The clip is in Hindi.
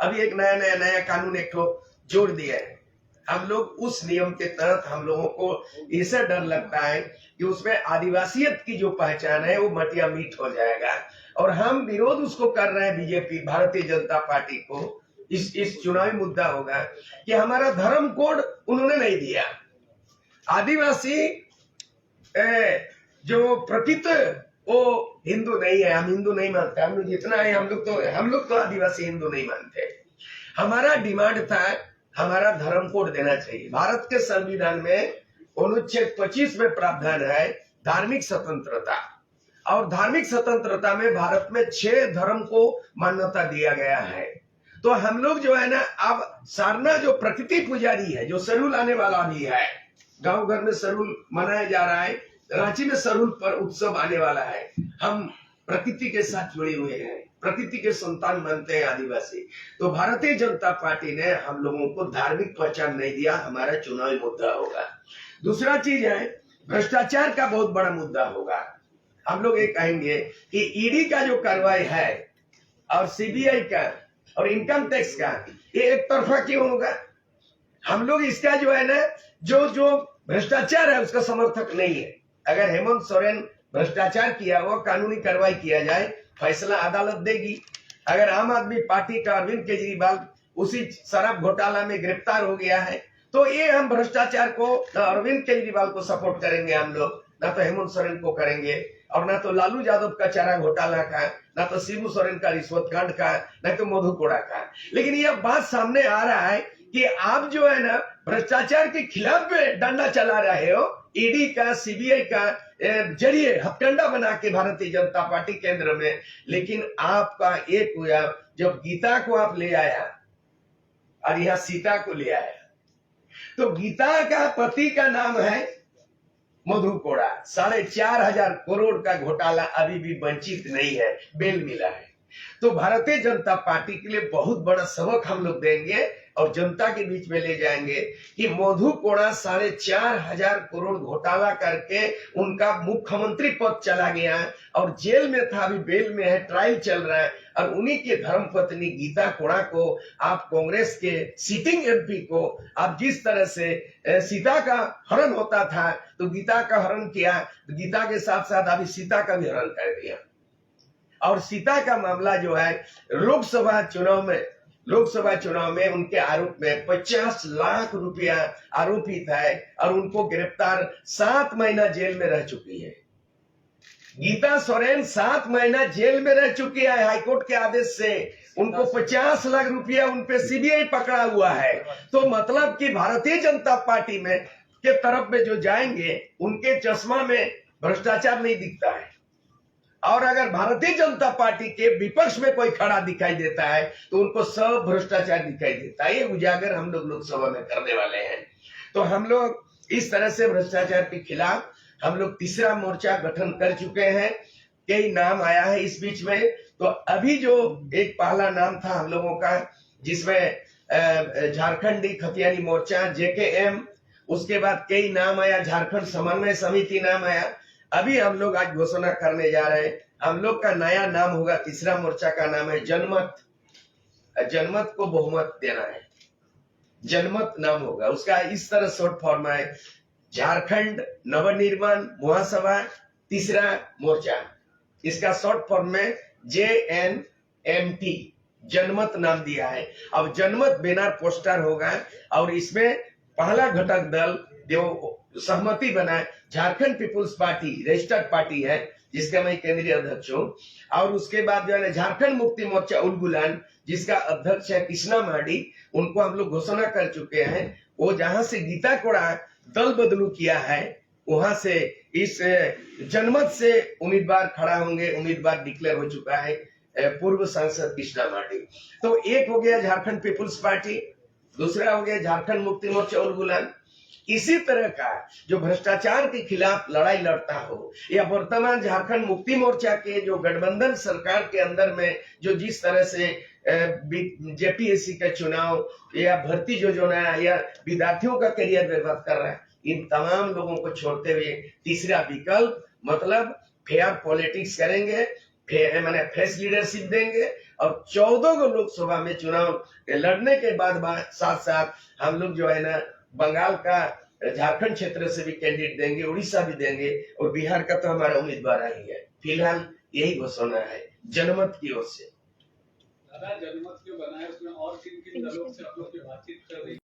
अभी एक नया कानून एक ठो जोड़ दिया है। हम लोग उस नियम के तहत हम लोगों को इससे डर लगता है कि उसमें आदिवासियत की जो पहचान है वो मटिया मीट हो जाएगा, और हम विरोध उसको कर रहे हैं बीजेपी भारतीय जनता पार्टी को। इस चुनावी मुद्दा होगा कि हमारा धर्म कोड उन्होंने नहीं दिया। आदिवासी जो प्रकृत वो हिंदू नहीं है, हम हिंदू नहीं मानते। हम लोग जितना है हम लोग तो आदिवासी हिंदू नहीं मानते। हमारा डिमांड था हमारा धर्म कोड देना चाहिए। भारत के संविधान में अनुच्छेद 25 में प्रावधान है धार्मिक स्वतंत्रता, और धार्मिक स्वतंत्रता में भारत में 6 धर्म को मान्यता दिया गया है। तो हम लोग जो है ना, अब सारना जो प्रकृति पुजारी है, जो सरूल आने वाला भी है, गांव घर में सरूल मनाया जा रहा है, रांची में सरूल पर उत्सव आने वाला है। हम प्रकृति के साथ जुड़े हुए हैं, प्रकृति के संतान मानते हैं आदिवासी। तो भारतीय जनता पार्टी ने हम लोगों को धार्मिक पहचान नहीं दिया, हमारा चुनावी मुद्दा होगा। दूसरा चीज है भ्रष्टाचार का बहुत बड़ा मुद्दा होगा। हम लोग ये कहेंगे कि ईडी का जो कार्रवाई है और सीबीआई का और इनकम टैक्स का, ये एक तरफा क्यों होगा? हम लोग इसका जो है ना, जो भ्रष्टाचार है उसका समर्थक नहीं है। अगर हेमंत सोरेन भ्रष्टाचार किया हुआ, कानूनी कार्रवाई किया जाए, फैसला अदालत देगी। अगर आम आदमी पार्टी का अरविंद केजरीवाल उसी शराब घोटाला में गिरफ्तार हो गया है, तो ये हम भ्रष्टाचार को, ना अरविंद केजरीवाल को सपोर्ट करेंगे हम लोग, ना तो हेमंत सोरेन को करेंगे, और ना तो लालू यादव का चारा घोटाला का, ना तो शिबू सोरेन का रिश्वत कांड का, ना तो मधु कोड़ा का। लेकिन यह बात सामने आ रहा है कि आप जो है ना भ्रष्टाचार के खिलाफ में डंडा चला रहे हो, ईडी का सीबीआई का जरिए हथकंडा बना के भारतीय जनता पार्टी केंद्र में। लेकिन आपका एक हुआ जब गीता को आप ले आया और यहाँ सीता को ले आया, तो गीता का पति का नाम है मधु कोड़ा। 4,500 करोड़ का घोटाला अभी भी वंचित नहीं है, बेल मिला है। तो भारतीय जनता पार्टी के लिए बहुत बड़ा सबक हम लोग देंगे और जनता के बीच में ले जाएंगे कि मधु कोड़ा 4,500 करोड़ घोटाला करके उनका मुख्यमंत्री पद चला गया और जेल में था, अभी बेल में है, ट्रायल चल रहा है। और उन्हीं की धर्मपत्नी गीता कोड़ा को आप कांग्रेस के सिटिंग एमपी को आप जिस तरह से सीता का हरण होता था तो गीता का हरण किया, गीता के साथ साथ अभी सीता का भी हरण कर दिया। और सीता का मामला जो है लोकसभा चुनाव में उनके आरोप में 50 लाख रुपया आरोपित है और उनको गिरफ्तार 7 महीना जेल में रह चुकी है। गीता सोरेन 7 महीना जेल में रह चुकी है हाईकोर्ट के आदेश से। उनको 50 लाख रुपया उन पे सीबीआई पकड़ा हुआ है। तो मतलब कि भारतीय जनता पार्टी में के तरफ में जो जाएंगे उनके चश्मा में भ्रष्टाचार नहीं दिखता है, और अगर भारतीय जनता पार्टी के विपक्ष में कोई खड़ा दिखाई देता है तो उनको सब भ्रष्टाचार दिखाई देता है। ये उजागर हम लोग लोकसभा में करने वाले हैं। तो हम लोग इस तरह से भ्रष्टाचार के खिलाफ हम लोग तीसरा मोर्चा गठन कर चुके हैं। कई नाम आया है इस बीच में। तो अभी जो एक पहला नाम था हम लोगों का, जिसमें झारखंडी खतियानी मोर्चा जेकेएम, उसके बाद कई नाम आया, झारखंड समन्वय समिति नाम आया। अभी हम लोग आज घोषणा करने जा रहे हैं, हम लोग का नया नाम होगा, तीसरा मोर्चा का नाम है जनमत। जनमत को बहुमत देना है, जनमत नाम होगा उसका। इस तरह शॉर्ट फॉर्म है झारखंड नवनिर्माण महासभा तीसरा मोर्चा। इसका शॉर्ट फॉर्म में JNMT, जनमत नाम दिया है। अब जनमत बैनर पोस्टर होगा और इसमें पहला घटक दल जो सहमति बना Jharkhand people's party registered party है, जिसका मैं केंद्रीय अध्यक्ष हूँ। और उसके बाद जो है झारखंड मुक्ति मोर्चा उलगुलान, जिसका अध्यक्ष है कृष्णा माडी, उनको हम लोग घोषणा कर चुके हैं। वो जहां से गीता कोड़ा दल बदलू किया है वहां से इस जनमत से उम्मीदवार खड़ा होंगे। उम्मीदवार डिक्लेयर हो चुका है पूर्व सांसद कृष्णा माडी। तो एक हो गया झारखंड पीपुल्स पार्टी, दूसरा हो गया झारखंड मुक्ति मोर्चा उलगुलान। इसी तरह का जो भ्रष्टाचार के खिलाफ लड़ाई लड़ता हो, या वर्तमान झारखंड मुक्ति मोर्चा के जो गठबंधन सरकार के अंदर में जो जिस तरह से जेपीएससी का चुनाव या भर्ती योजना या विद्यार्थियों का करियर बर्बाद कर रहा है, इन तमाम लोगों को छोड़ते हुए तीसरा विकल्प मतलब फेयर पॉलिटिक्स करेंगे, मैंने फ्रेश लीडरशिप देंगे और 14 को लोकसभा में चुनाव लड़ने के बाद साथ साथ हम लोग जो है ना बंगाल का, झारखंड क्षेत्र से भी कैंडिडेट देंगे, उड़ीसा भी देंगे, और बिहार का तो हमारा उम्मीदवार ही है। फिलहाल यही घोषणा है जनमत की ओर से। दादा, जनमत जो बनाए उसमें और किन किन दलों से आप लोग बातचीत कर रही